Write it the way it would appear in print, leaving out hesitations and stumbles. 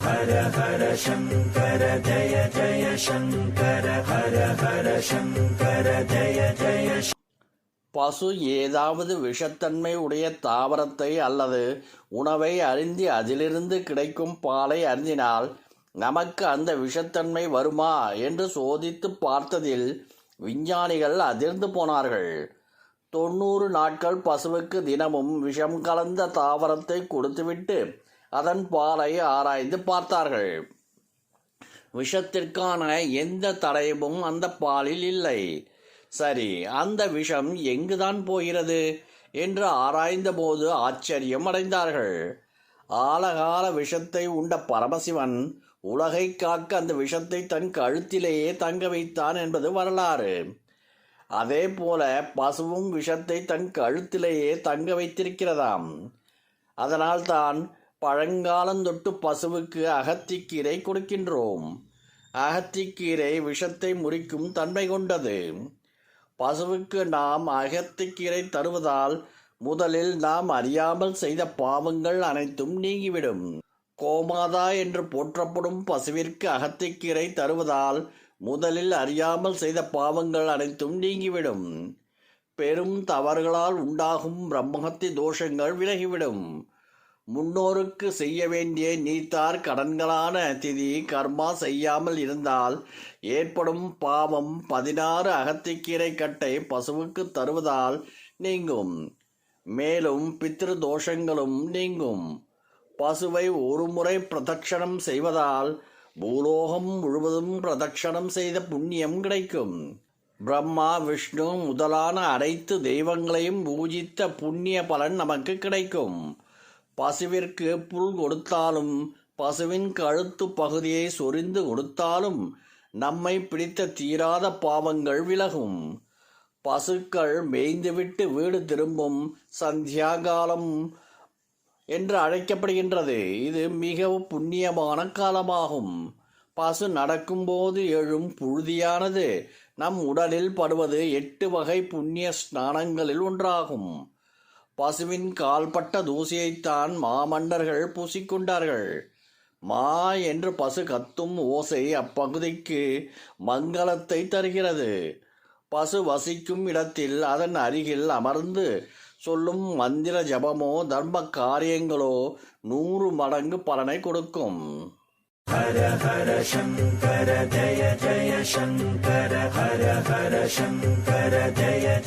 ஹர ஹர சங்கர ஜய ஜய சங்கர ஹர ஹர சங்கர ஜய ஜய. பசு ஏதாவது விஷத்தன்மை உடைய தாவரத்தை அல்லது உணவை அருந்தி அதிலிருந்து கிடைக்கும் பாலை அருந்தினால் நமக்கு அந்த விஷத்தன்மை வருமா என்று சோதித்து பார்த்ததில் விஞ்ஞானிகள் அதிர்ந்து போனார்கள். 90 நாட்கள் பசுவுக்கு தினமும் விஷம் கலந்த தாவரத்தை கொடுத்துவிட்டு அதன் பாலை ஆராய்ந்து பார்த்தார்கள். விஷத்திற்கான எந்த தடயமும் அந்த பாலில் இல்லை. சரி, அந்த விஷம் எங்குதான் போகிறது என்று ஆராய்ந்தபோது ஆச்சரியம் அடைந்தார்கள். ஆழகால விஷத்தை உண்ட பரமசிவன் உலகை காக்க அந்த விஷத்தை தன் கழுத்திலேயே தங்க வைத்தான் என்பது வரலாறு. அதே போல பசுவும் விஷத்தை தன் கழுத்திலேயே தங்க வைத்திருக்கிறதாம். அதனால்தான் பழங்காலந்தொட்டு பசுவுக்கு அகத்திக்கீரை கொடுக்கின்றோம். அகத்திக்கீரை விஷத்தை முறிக்கும் தன்மை கொண்டது. பசுவுக்கு நாம் அகத்திக்கீரை தருவதால் முதலில் நாம் அறியாமல் செய்த பாவங்கள் அனைத்தும் நீங்கிவிடும். கோமாதா என்று போற்றப்படும் பசுவிற்கு அகத்திக்கீரை தருவதால் முதலில் அறியாமல் செய்த பாவங்கள் அனைத்தும் நீங்கிவிடும். பெரும் தவறுகளால் உண்டாகும் பிரம்மஹத்தி தோஷங்கள் விலகிவிடும். முன்னோருக்கு செய்ய வேண்டிய நீத்தார் கடன்களான திதி கர்மா செய்யாமல் இருந்தால் ஏற்படும் பாவம் 16 அகத்திக்கீரை கட்டை பசுவுக்கு தருவதால் நீங்கும். மேலும் பித்ரு தோஷங்களும் நீங்கும். பசுவை ஒரு முறை பிரதட்சணம் செய்வதால் பூலோகம் முழுவதும் பிரதட்சணம் செய்த புண்ணியம் கிடைக்கும். பிரம்மா விஷ்ணு முதலான அனைத்து தெய்வங்களையும் பூஜித்த புண்ணிய பலன் நமக்கு கிடைக்கும். பசுவிற்கு புல் கொடுத்தாலும் பசுவின் கழுத்து பகுதியை சொரிந்து கொடுத்தாலும் நம்மை பிடித்த தீராத பாவங்கள் விலகும். பசுக்கள் மேய்ந்துவிட்டு வீடு திரும்பும் சந்தியாகாலம் என்று அழைக்கப்படுகின்றது. இது மிகவும் புண்ணியமான காலமாகும். பசு நடக்கும்போது எழும் புழுதியானது நம் உடலில் படுவது 8 வகை புண்ணிய ஸ்நானங்களில் ஒன்றாகும். பசுவின் கால்பட்ட தூசியைத்தான் மாமன்னர்கள் பூசிக்கொண்டார்கள். மா என்று பசு கத்தும் ஓசை அப்பகுதிக்கு மங்களத்தை தருகிறது. பசு வசிக்கும் இடத்தில் அதன் அருகில் அமர்ந்து சொல்லும் மந்திர ஜபமோ தர்ம காரியங்களோ 100 மடங்கு பலனை கொடுக்கும். ஹர ஹர சங்கர ஜய ஜய சங்கர ஹர ஹர சங்கர ஜய